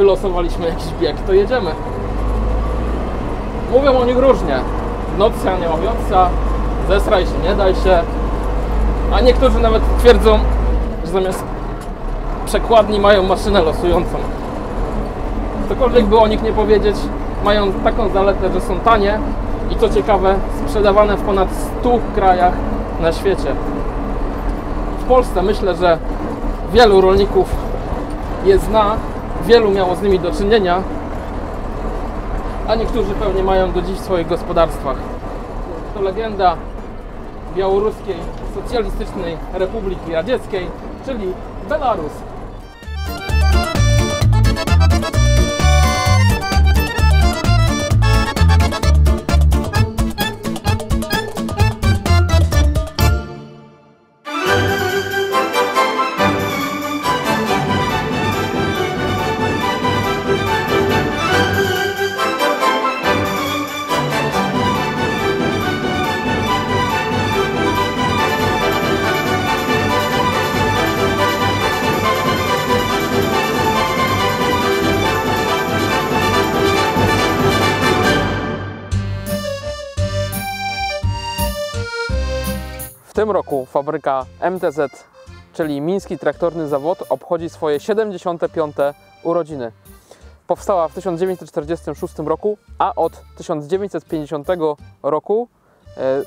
wylosowaliśmy jakiś bieg, to jedziemy. Mówią o nich różnie. Nocja, nie owiotca, zesraj się, nie daj się. A niektórzy nawet twierdzą, że zamiast przekładni mają maszynę losującą. Cokolwiek by o nich nie powiedzieć, mają taką zaletę, że są tanie i co ciekawe, sprzedawane w ponad 100 krajach na świecie. W Polsce myślę, że wielu rolników je zna, wielu miało z nimi do czynienia, a niektórzy pewnie mają do dziś w swoich gospodarstwach. To legenda Białoruskiej Socjalistycznej Republiki Radzieckiej, czyli Belarus. W tym roku fabryka MTZ, czyli Miński Traktorny Zawod, obchodzi swoje 75. urodziny. Powstała w 1946 roku, a od 1950 roku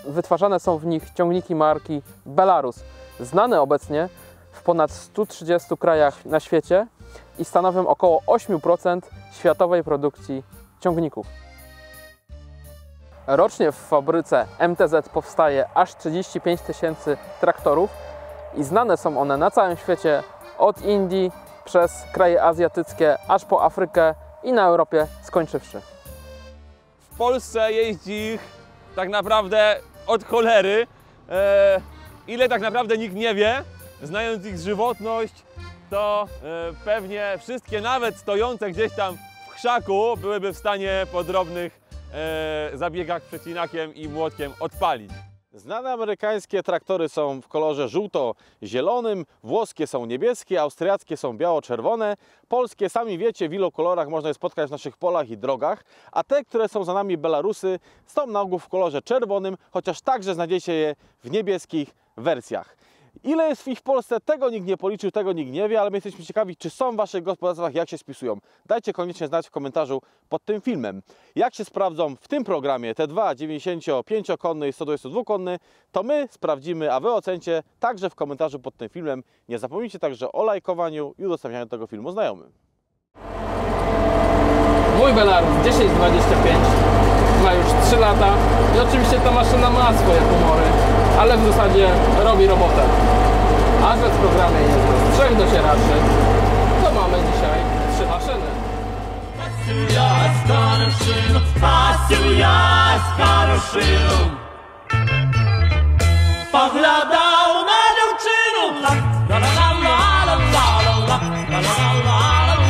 wytwarzane są w nich ciągniki marki Belarus, znane obecnie w ponad 130 krajach na świecie i stanowią około 8% światowej produkcji ciągników. Rocznie w fabryce MTZ powstaje aż 35 000 traktorów i znane są one na całym świecie, od Indii przez kraje azjatyckie aż po Afrykę i na Europie skończywszy. W Polsce jeździ ich tak naprawdę od cholery. Ile tak naprawdę nikt nie wie, znając ich żywotność, to pewnie wszystkie, nawet stojące gdzieś tam w krzaku, byłyby w stanie po drobnych zabiegach przecinakiem i młotkiem odpalić. Znane amerykańskie traktory są w kolorze żółto-zielonym, włoskie są niebieskie, austriackie są biało-czerwone, polskie, sami wiecie, w ilu kolorach można je spotkać w naszych polach i drogach, a te, które są za nami Belarusy, są na ogół w kolorze czerwonym, chociaż także znajdziecie je w niebieskich wersjach. Ile jest ich w Polsce, tego nikt nie policzył, tego nikt nie wie, ale my jesteśmy ciekawi, czy są w waszych gospodarstwach, jak się spisują. Dajcie koniecznie znać w komentarzu pod tym filmem. Jak się sprawdzą w tym programie te dwa 95-konny i 122-konny, to my sprawdzimy, a wy ocencie także w komentarzu pod tym filmem. Nie zapomnijcie także o lajkowaniu i udostępnianiu tego filmu znajomym. Mój Belarus 1025 ma już 3 lata i oczywiście ta maszyna ma swoje humory, ale w zasadzie robi robotę. A że w programie jest 3 docieraczy, to mamy dzisiaj 3 maszyny. Poglądał na dziewczynę, la la la la la la la la la la la.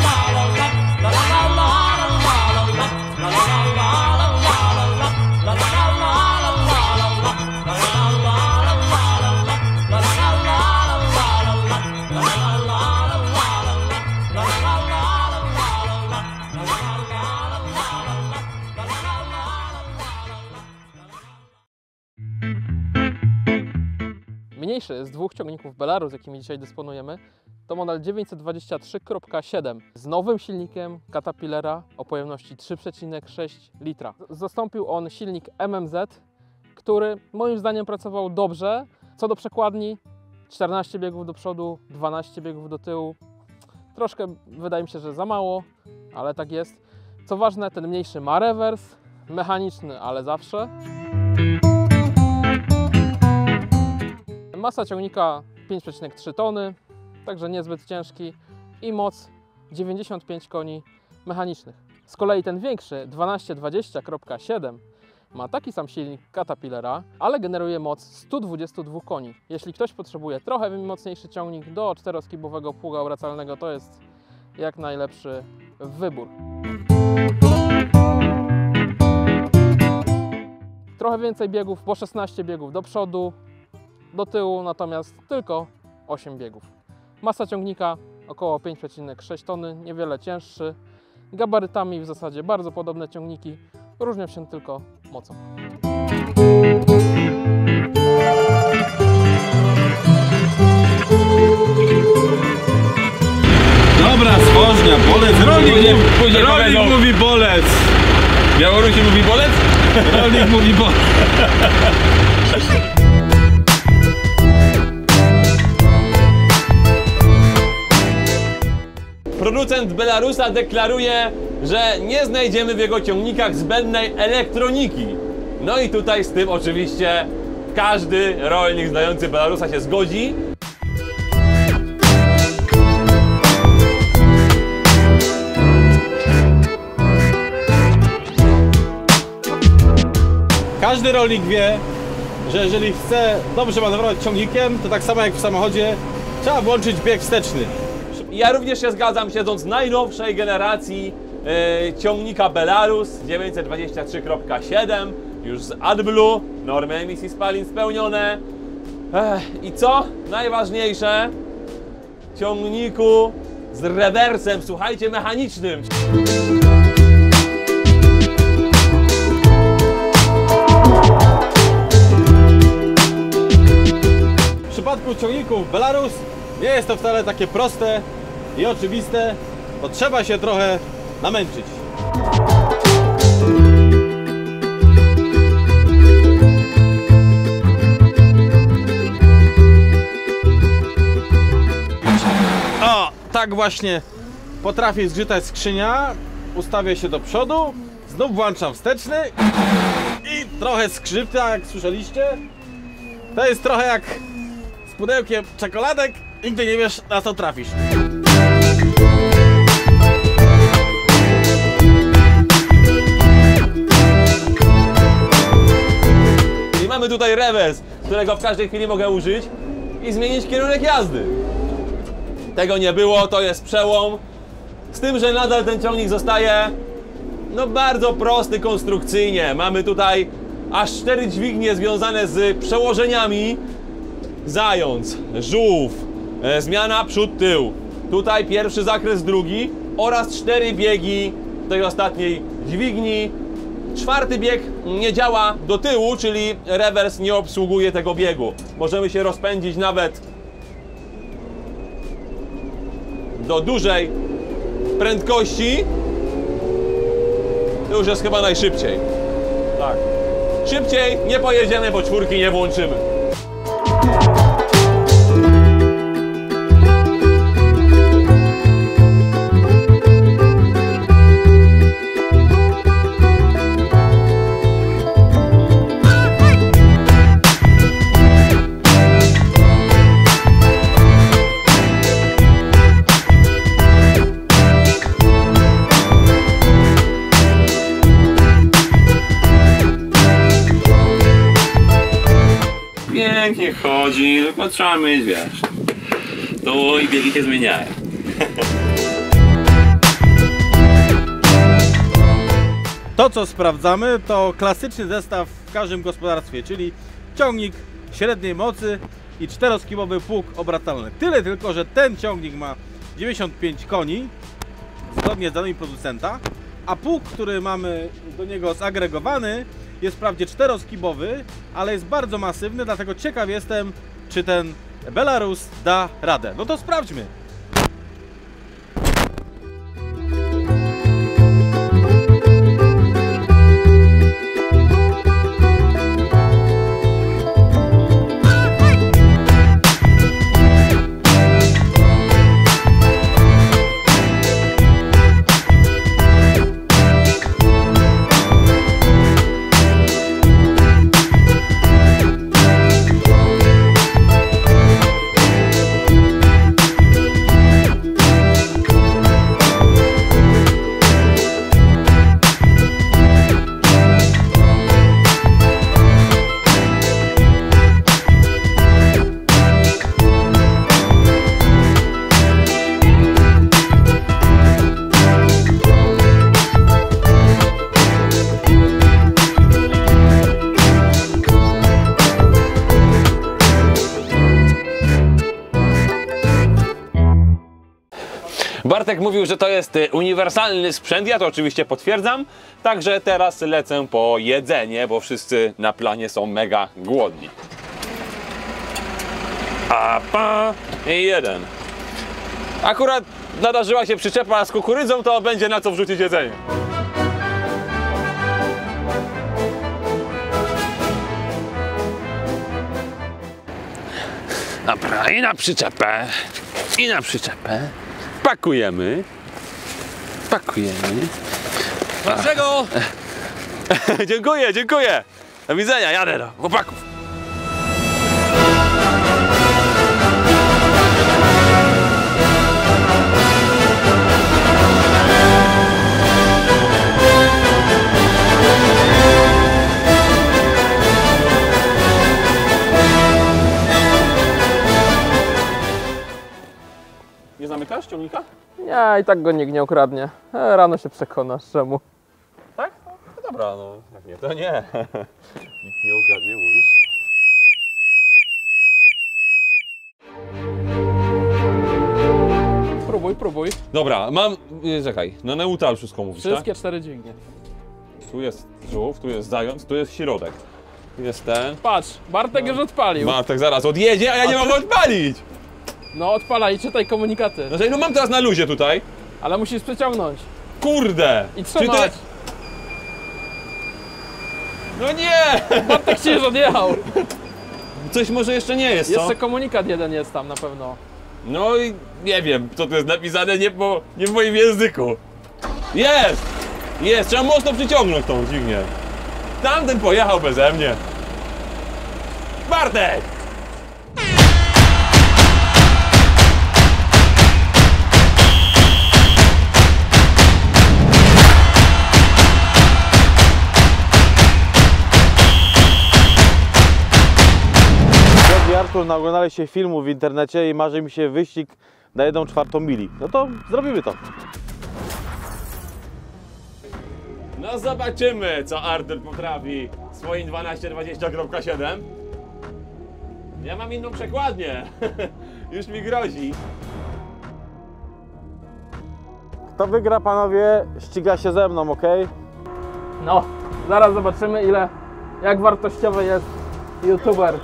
Mniejszy z dwóch ciągników Belarus, jakimi dzisiaj dysponujemy, to model 923.7 z nowym silnikiem Caterpillara o pojemności 3,6 litra. Zastąpił on silnik MMZ, który moim zdaniem pracował dobrze. Co do przekładni, 14 biegów do przodu, 12 biegów do tyłu. Troszkę wydaje mi się, że za mało, ale tak jest. Co ważne, ten mniejszy ma rewers, mechaniczny, ale zawsze. Masa ciągnika 5,3 tony, także niezbyt ciężki i moc 95 koni mechanicznych. Z kolei ten większy 1220.7 ma taki sam silnik Caterpillara, ale generuje moc 122 koni. Jeśli ktoś potrzebuje trochę mocniejszy ciągnik do 4-skibowego pługa obracalnego, to jest jak najlepszy wybór. Trochę więcej biegów, bo 16 biegów do przodu, do tyłu natomiast tylko 8 biegów. Masa ciągnika około 5,6 tony, niewiele cięższy. Gabarytami w zasadzie bardzo podobne ciągniki, różnią się tylko mocą. Dobra, spożnia, bolec, rolnik mówi bolec. Białorusi mówi bolec? Rolnik mówi bolec. Producent Belarusa deklaruje, że nie znajdziemy w jego ciągnikach zbędnej elektroniki. No i tutaj z tym oczywiście każdy rolnik znający Belarusa się zgodzi. Każdy rolnik wie, że jeżeli chce dobrze manewrować ciągnikiem, to tak samo jak w samochodzie, trzeba włączyć bieg wsteczny. Ja również się zgadzam, siedząc w najnowszej generacji ciągnika Belarus 923.7, już z AdBlue, normy emisji spalin spełnione. I co? Najważniejsze, ciągniku z rewersem, słuchajcie, mechanicznym. W przypadku ciągników Belarus nie jest to wcale takie proste i oczywiste, bo trzeba się trochę namęczyć. O, tak właśnie potrafi zgrzytać skrzynia. Ustawię się do przodu, znów włączam wsteczny i trochę skrzypta, jak słyszeliście. To jest trochę jak z pudełkiem czekoladek, nigdy nie wiesz, na co trafisz. I mamy tutaj rewers, którego w każdej chwili mogę użyć i zmienić kierunek jazdy. Tego nie było, to jest przełom. Z tym, że nadal ten ciągnik zostaje no bardzo prosty konstrukcyjnie. Mamy tutaj aż 4 dźwignie związane z przełożeniami. Zając, żółw, zmiana przód-tył. Tutaj pierwszy zakres, drugi oraz 4 biegi tej ostatniej dźwigni. 4. bieg nie działa do tyłu, czyli rewers nie obsługuje tego biegu. Możemy się rozpędzić nawet do dużej prędkości. To już jest chyba najszybciej. Tak. Szybciej nie pojedziemy, bo 4 nie włączymy. Pięknie chodzi, tylko trzeba mieć, wiesz, to i biegi się zmieniają. To, co sprawdzamy, to klasyczny zestaw w każdym gospodarstwie, czyli ciągnik średniej mocy i 4-skibowy pług obracalny. Tyle tylko, że ten ciągnik ma 95 koni, zgodnie z danymi producenta, a pług, który mamy do niego zagregowany, jest wprawdzie 4-skibowy, ale jest bardzo masywny, dlatego ciekaw jestem, czy ten Belarus da radę. No to sprawdźmy. mówił, że to jest uniwersalny sprzęt, ja to oczywiście potwierdzam. Także teraz lecę po jedzenie, bo wszyscy na planie są mega głodni. I jeden. Akurat nadarzyła się przyczepa z kukurydzą, to będzie na co wrzucić jedzenie. Dobra, i na przyczepę. I na przyczepę. Pakujemy. Pakujemy. Dlaczego? Dziękuję, dziękuję. Do widzenia, jadę do chłopaków. Nie zamykasz ciągnika? Nie, i tak go nikt nie ukradnie. Rano się przekonasz, czemu. Tak? No dobra, no jak nie, to nie. Nikt nie ukradnie, mówisz? Próbuj. Dobra, mam... czekaj, na neutral wszystko mówisz, Wszystkie tak? 4 dźwignie. Tu jest żółw, tu jest zając, tu jest środek. Tu jest ten. Patrz, Bartek już odpalił. Bartek zaraz odjedzie, a ja nie mogę odpalić! No odpalaj, czytaj komunikaty. Znaczy, no mam teraz na luzie tutaj. Ale musisz przeciągnąć. Kurde! I Czy trzymać. No nie! Bartek ci już odjechał. Coś może jeszcze nie jest, co? Jeszcze komunikat jeden jest tam na pewno. No i nie wiem, co tu jest napisane, nie w moim języku. Jest! Jest, trzeba mocno przyciągnąć tą dźwignię. Tamten pojechał beze mnie. Bartek! Ja i Artur naoglądali się filmu w internecie i marzy mi się wyścig na 1/4 mili. No to zrobimy to. No zobaczymy, co Artur potrafi swoim 1220.7. Ja mam inną przekładnię. Już mi grozi. Kto wygra, panowie, ściga się ze mną, ok? No, zaraz zobaczymy jak wartościowy jest YouTuber.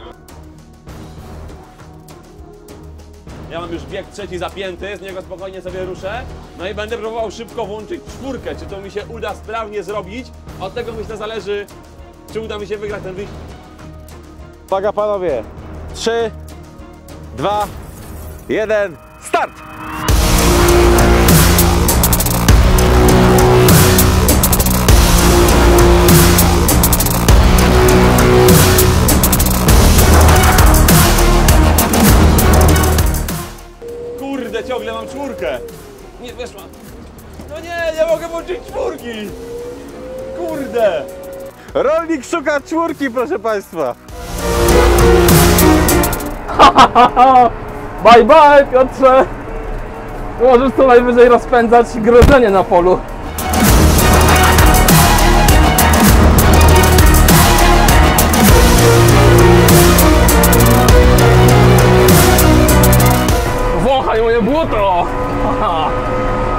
Ja mam już bieg trzeci zapięty, z niego spokojnie sobie ruszę. No i będę próbował szybko włączyć czwórkę. Czy to mi się uda sprawnie zrobić? Od tego myślę zależy, czy uda mi się wygrać ten wyścig. Uwaga, panowie. 3, 2, 1, start! Kurde, ciągle mam czwórkę. Nie weszła. No nie mogę włączyć czwórki. Kurde. Rolnik szuka czwórki, proszę państwa. Bye bye, Piotrze! Możesz co najwyżej rozpędzać grodzenie na polu. Wąchaj moje błoto!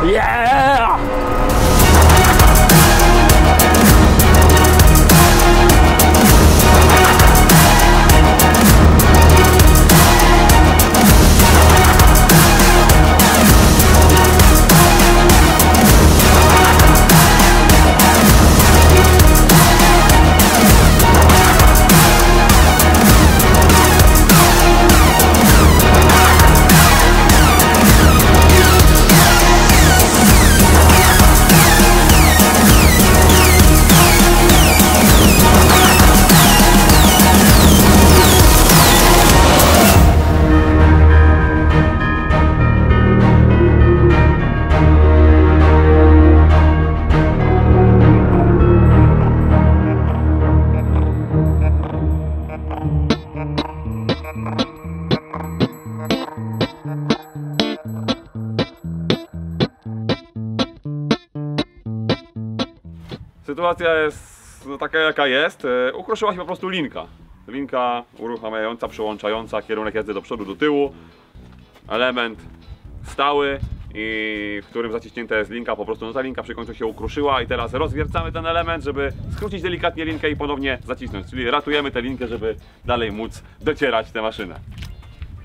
Yeah! Sytuacja jest taka jaka jest. Ukruszyła się po prostu linka. Linka uruchamiająca, przełączająca kierunek jazdy do przodu, do tyłu. Element stały. i w którym zaciśnięta jest linka, po prostu no ta linka przy końcu się ukruszyła i teraz rozwiercamy ten element, żeby skrócić delikatnie linkę i ponownie zacisnąć, czyli ratujemy tę linkę, żeby dalej móc docierać tę maszynę.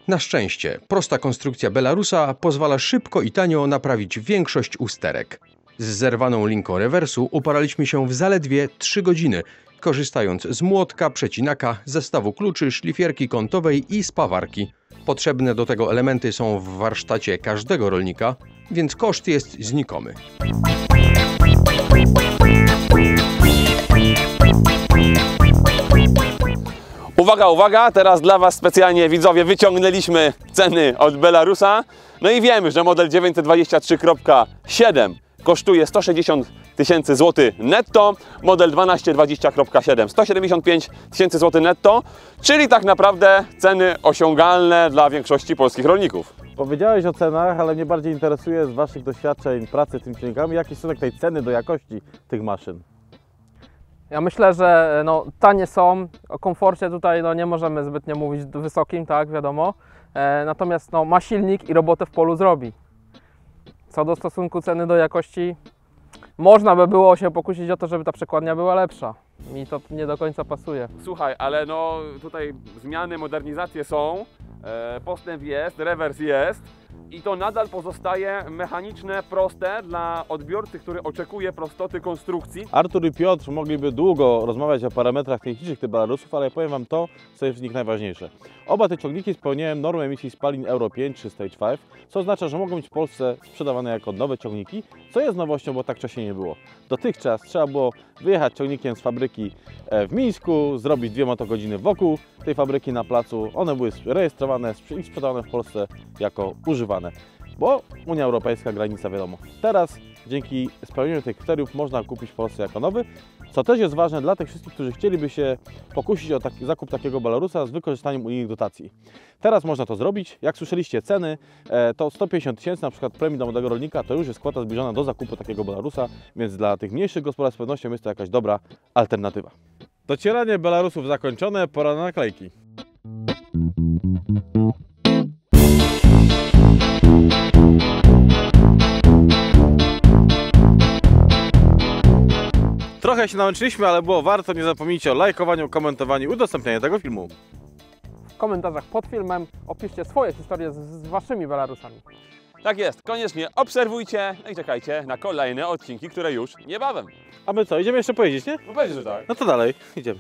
Na szczęście, prosta konstrukcja Belarusa pozwala szybko i tanio naprawić większość usterek. Z zerwaną linką rewersu uporaliśmy się w zaledwie 3 godziny, korzystając z młotka, przecinaka, zestawu kluczy, szlifierki kątowej i spawarki. Potrzebne do tego elementy są w warsztacie każdego rolnika, więc koszt jest znikomy. Uwaga, uwaga, teraz dla Was specjalnie widzowie wyciągnęliśmy ceny od Belarusa. No i wiemy, że model 923.7 kosztuje 160 000 złotych netto, model 1220.7 175 000 złotych netto, czyli tak naprawdę ceny osiągalne dla większości polskich rolników. Powiedziałeś o cenach, ale mnie bardziej interesuje z Waszych doświadczeń pracy z tymi silnikami, jaki stosunek tej ceny do jakości tych maszyn? Ja myślę, że no, tanie są, o komforcie tutaj no, nie możemy zbytnio mówić wysokim, tak, wiadomo. Natomiast no, ma silnik i robotę w polu zrobi. Co do stosunku ceny do jakości, można by było się pokusić o to, żeby ta przekładnia była lepsza. Mi to nie do końca pasuje. Słuchaj, ale no tutaj zmiany, modernizacje są, postęp jest, rewers jest i to nadal pozostaje mechaniczne, proste dla odbiorcy, który oczekuje prostoty konstrukcji. Artur i Piotr mogliby długo rozmawiać o parametrach technicznych tych Belarusów, ale powiem Wam to, co jest w nich najważniejsze. Oba te ciągniki spełniają normę emisji spalin Euro 5 czy Stage 5, co oznacza, że mogą być w Polsce sprzedawane jako nowe ciągniki, co jest nowością, bo tak wcześniej nie było. Dotychczas trzeba było wyjechać ciągnikiem z fabryki w Mińsku, zrobić 2 motogodziny wokół tej fabryki na placu. One były rejestrowane i sprzedawane w Polsce jako używane, bo Unia Europejska, granica wiadomo. Teraz dzięki spełnieniu tych kryteriów można kupić w Polsce jako nowy, co też jest ważne dla tych wszystkich, którzy chcieliby się pokusić o zakup takiego Belarusa z wykorzystaniem unijnych dotacji. Teraz można to zrobić. Jak słyszeliście ceny, to 150 000 na przykład premii dla młodego rolnika to już jest kwota zbliżona do zakupu takiego Belarusa, więc dla tych mniejszych gospodarstw z pewnością jest to jakaś dobra alternatywa. Docieranie Belarusów zakończone, pora na naklejki. Trochę się namęczyliśmy, ale było warto. Nie zapomnijcie o lajkowaniu, komentowaniu i udostępnianiu tego filmu. W komentarzach pod filmem opiszcie swoje historie z Waszymi Belarusami. Tak jest, koniecznie obserwujcie no i czekajcie na kolejne odcinki, które już niebawem. A my co, idziemy jeszcze pojeździć, nie? No pewnie, że tak. No to dalej, idziemy.